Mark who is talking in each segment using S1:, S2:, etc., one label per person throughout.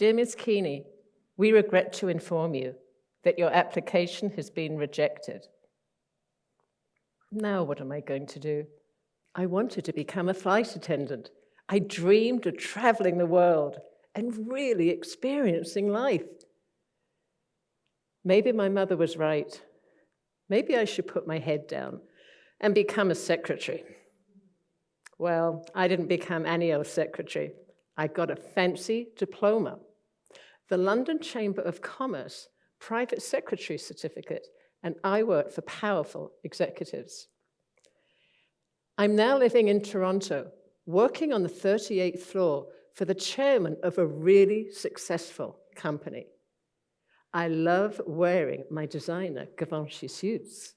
S1: Dear Ms. Keeney, we regret to inform you that your application has been rejected. Now what am I going to do? I wanted to become a flight attendant. I dreamed of traveling the world and really experiencing life. Maybe my mother was right. Maybe I should put my head down and become a secretary. Well, I didn't become any old secretary. I got a fancy diploma, the London Chamber of Commerce private secretary certificate, and I work for powerful executives. I'm now living in Toronto, working on the 38th floor for the chairman of a really successful company. I love wearing my designer Givenchy suits.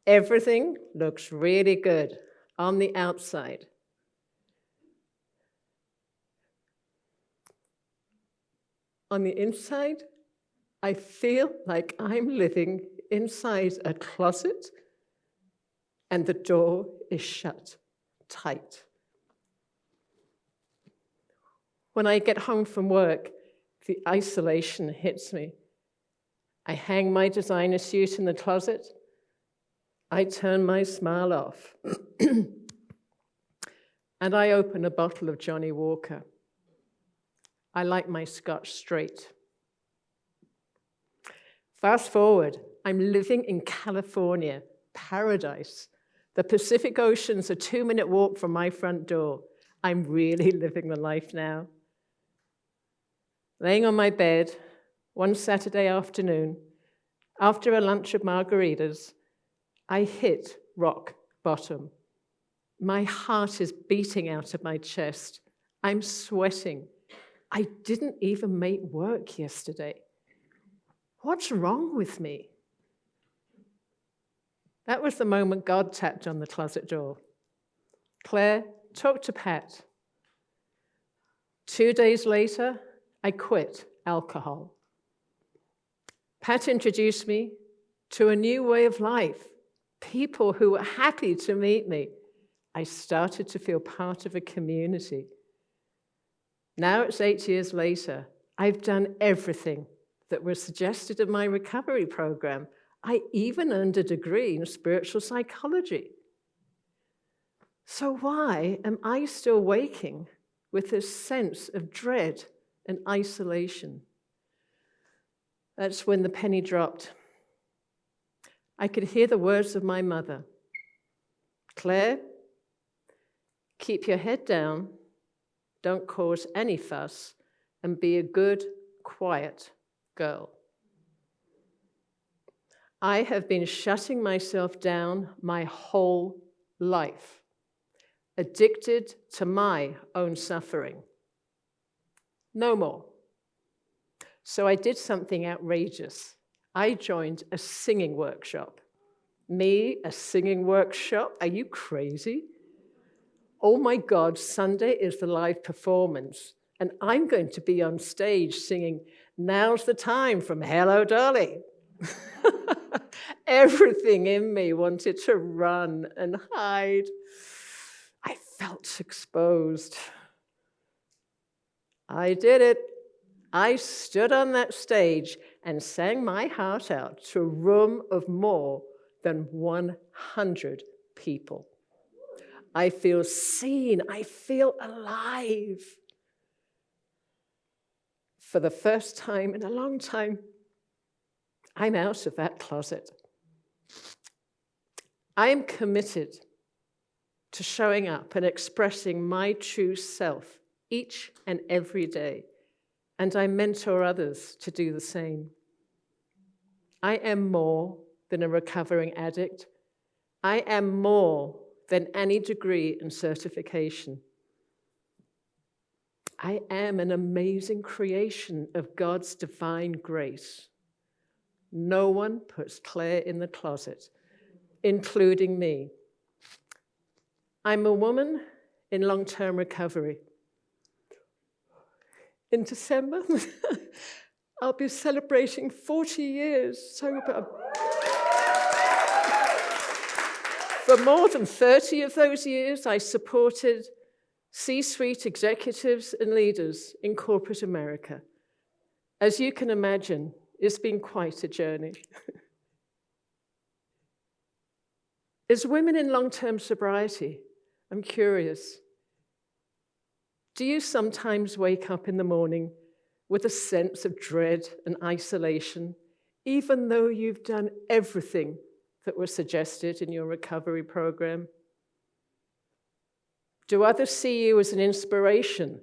S1: Everything looks really good on the outside. On the inside, I feel like I'm living inside a closet and the door is shut tight. When I get home from work, the isolation hits me. I hang my designer suit in the closet. I turn my smile off. And I open a bottle of Johnny Walker. I like my Scotch straight. Fast forward, I'm living in California, paradise. The Pacific Ocean's a 2-minute walk from my front door. I'm really living the life now. Laying on my bed one Saturday afternoon, after a lunch of margaritas, I hit rock bottom. My heart is beating out of my chest. I'm sweating. I didn't even make work yesterday. What's wrong with me? That was the moment God tapped on the closet door. Claire, talk to Pat. 2 days later, I quit alcohol. Pat introduced me to a new way of life, people who were happy to meet me. I started to feel part of a community. Now it's 8 years later. I've done everything that was suggested in my recovery program. I even earned a degree in spiritual psychology. So why am I still waking with this sense of dread and isolation? That's when the penny dropped. I could hear the words of my mother. Claire, keep your head down, don't cause any fuss, and be a good, quiet girl. I have been shutting myself down my whole life, addicted to my own suffering. No more. So I did something outrageous. I joined a singing workshop. Me, a singing workshop? Are you crazy? Oh my God, Sunday is the live performance, and I'm going to be on stage singing Now's the Time from Hello Dolly. Everything in me wanted to run and hide. I felt exposed. I did it. I stood on that stage and sang my heart out to a room of more than 100 people. I feel seen. I feel alive. For the first time in a long time, I'm out of that closet. I am committed to showing up and expressing my true self each and every day, and I mentor others to do the same. I am more than a recovering addict. I am more than any degree and certification. I am an amazing creation of God's divine grace. No one puts Claire in the closet, including me. I'm a woman in long-term recovery. In December, I'll be celebrating 40 years sober. For more than 30 of those years, I supported C-suite executives and leaders in corporate America. As you can imagine, it's been quite a journey. As women in long-term sobriety, I'm curious, do you sometimes wake up in the morning with a sense of dread and isolation, even though you've done everything that was suggested in your recovery program? Do others see you as an inspiration,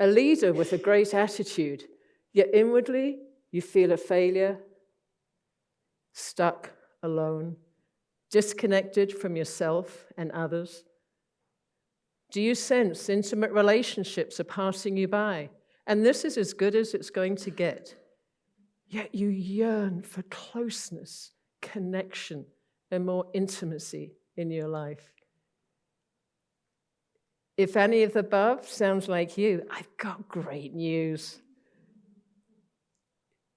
S1: a leader with a great attitude, yet inwardly you feel a failure, stuck, alone, disconnected from yourself and others? Do you sense intimate relationships are passing you by, and this is as good as it's going to get, yet you yearn for closeness, connection, and more intimacy in your life? If any of the above sounds like you, I've got great news.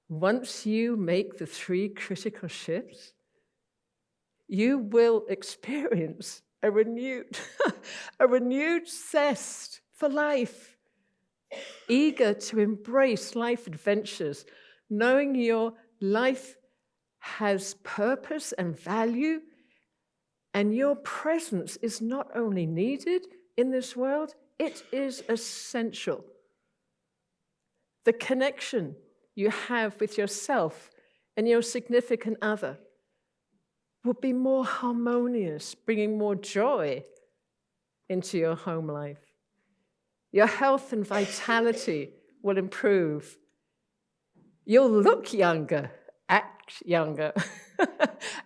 S1: Once you make the 3 critical shifts, you will experience a renewed zest for life, eager to embrace life adventures, knowing your life has purpose and value, and your presence is not only needed in this world, it is essential. The connection you have with yourself and your significant other will be more harmonious, bringing more joy into your home life. Your health and vitality will improve. You'll look younger, act younger,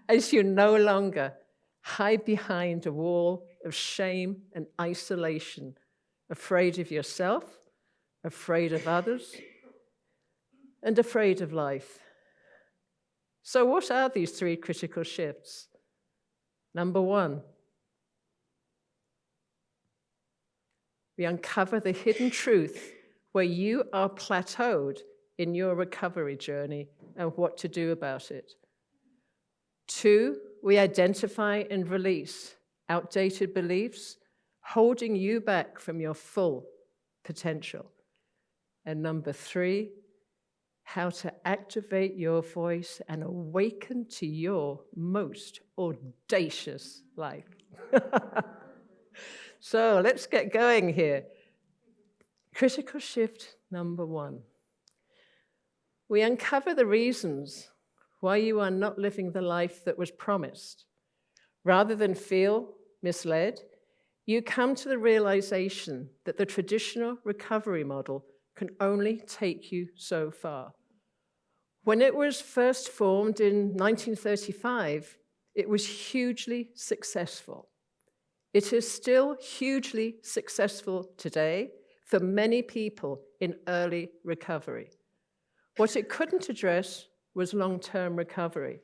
S1: as you no longer hide behind a wall of shame and isolation, afraid of yourself, afraid of others, and afraid of life. So what are these 3 critical shifts? Number 1, we uncover the hidden truth where you are plateaued in your recovery journey and what to do about it. 2, we identify and release outdated beliefs holding you back from your full potential. And number 3, how to activate your voice and awaken to your most audacious life. So let's get going here. Critical shift number 1. We uncover the reasons why you are not living the life that was promised. Rather than feel misled, you come to the realization that the traditional recovery model can only take you so far. When it was first formed in 1935, it was hugely successful. It is still hugely successful today for many people in early recovery. What it couldn't address was long-term recovery.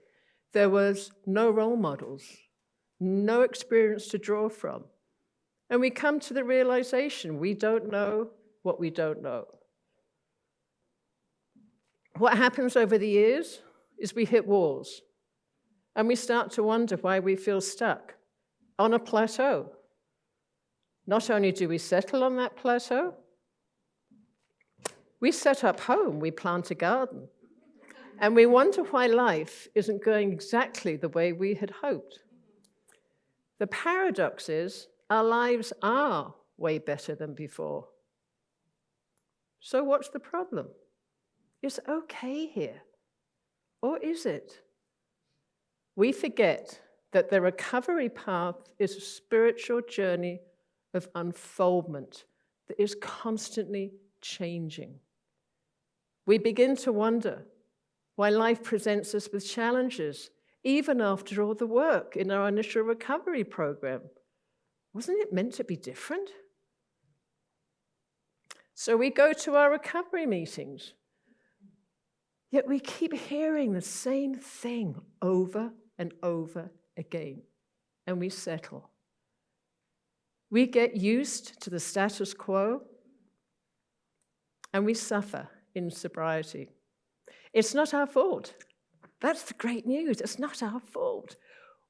S1: There was no role models, no experience to draw from. And we come to the realization we don't know what we don't know. What happens over the years is we hit walls, and we start to wonder why we feel stuck on a plateau. Not only do we settle on that plateau, we set up home, we plant a garden, and we wonder why life isn't going exactly the way we had hoped. The paradox is our lives are way better than before. So what's the problem? It's okay here, or is it? We forget that the recovery path is a spiritual journey of unfoldment that is constantly changing. We begin to wonder why life presents us with challenges, even after all the work in our initial recovery program. Wasn't it meant to be different? So we go to our recovery meetings, yet we keep hearing the same thing over and over again, and we settle. We get used to the status quo, and we suffer in sobriety. It's not our fault. That's the great news. It's not our fault.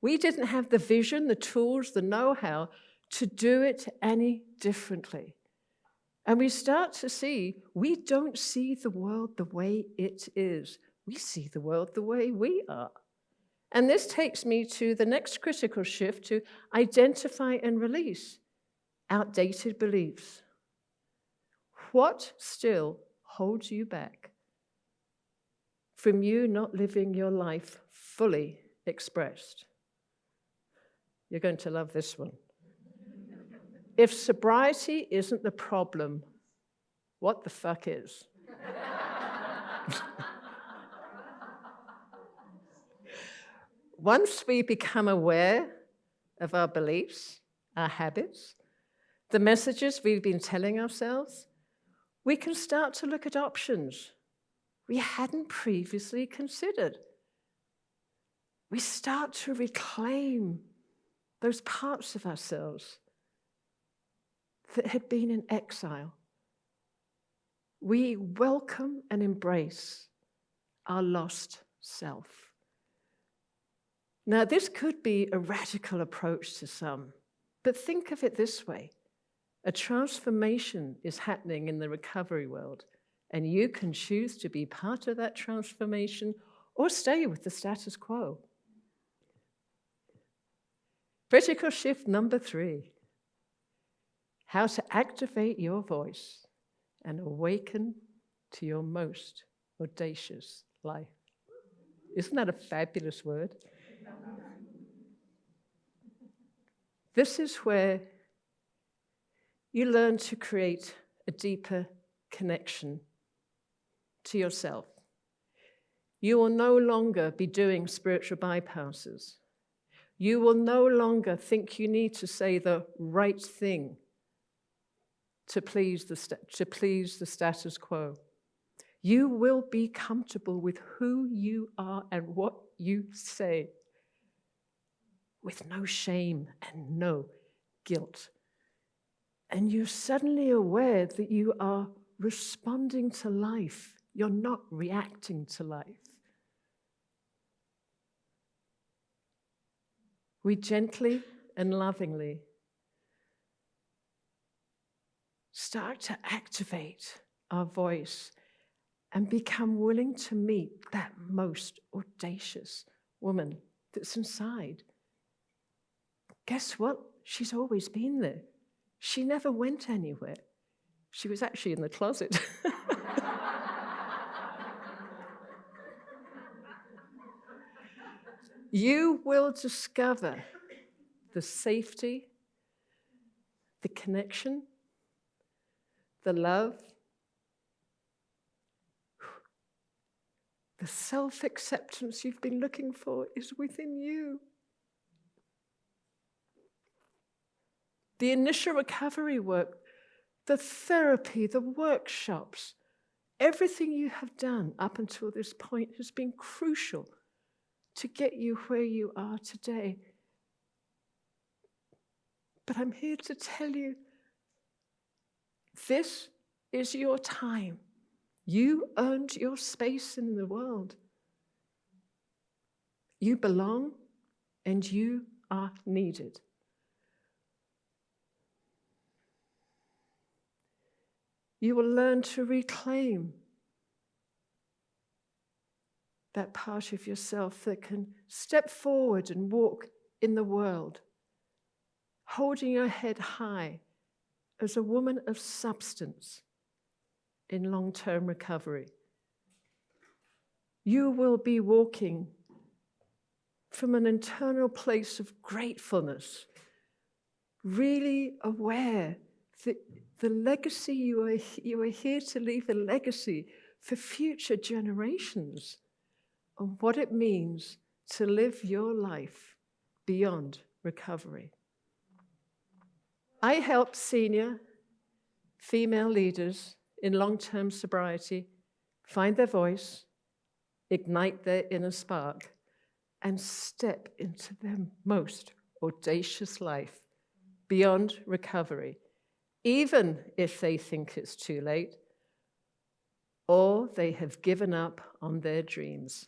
S1: We didn't have the vision, the tools, the know-how to do it any differently. And we start to see, we don't see the world the way it is. We see the world the way we are. And this takes me to the next critical shift, to identify and release outdated beliefs. What still holds you back from you not living your life fully expressed? You're going to love this one. If sobriety isn't the problem, what the fuck is? Once we become aware of our beliefs, our habits, the messages we've been telling ourselves, we can start to look at options we hadn't previously considered. We start to reclaim those parts of ourselves that had been in exile. We welcome and embrace our lost self. Now, this could be a radical approach to some, but think of it this way. A transformation is happening in the recovery world, and you can choose to be part of that transformation or stay with the status quo. Critical shift number 3. How to activate your voice and awaken to your most audacious life. Isn't that a fabulous word? This is where you learn to create a deeper connection to yourself. You will no longer be doing spiritual bypasses. You will no longer think you need to say the right thing to please the status quo. You will be comfortable with who you are and what you say, with no shame and no guilt. And you're suddenly aware that you are responding to life. You're not reacting to life. We gently and lovingly start to activate our voice and become willing to meet that most audacious woman that's inside. Guess what? She's always been there. She never went anywhere. She was actually in the closet. You will discover the safety, the connection, the love, the self-acceptance you've been looking for is within you. The initial recovery work, the therapy, the workshops, everything you have done up until this point has been crucial to get you where you are today. But I'm here to tell you, this is your time. You earned your space in the world. You belong and you are needed. You will learn to reclaim that part of yourself that can step forward and walk in the world, holding your head high as a woman of substance in long-term recovery. You will be walking from an internal place of gratefulness, really aware that the legacy you are here to leave a legacy for future generations on what it means to live your life beyond recovery. I help senior female leaders in long-term sobriety find their voice, ignite their inner spark, and step into their most audacious life beyond recovery, even if they think it's too late or they have given up on their dreams.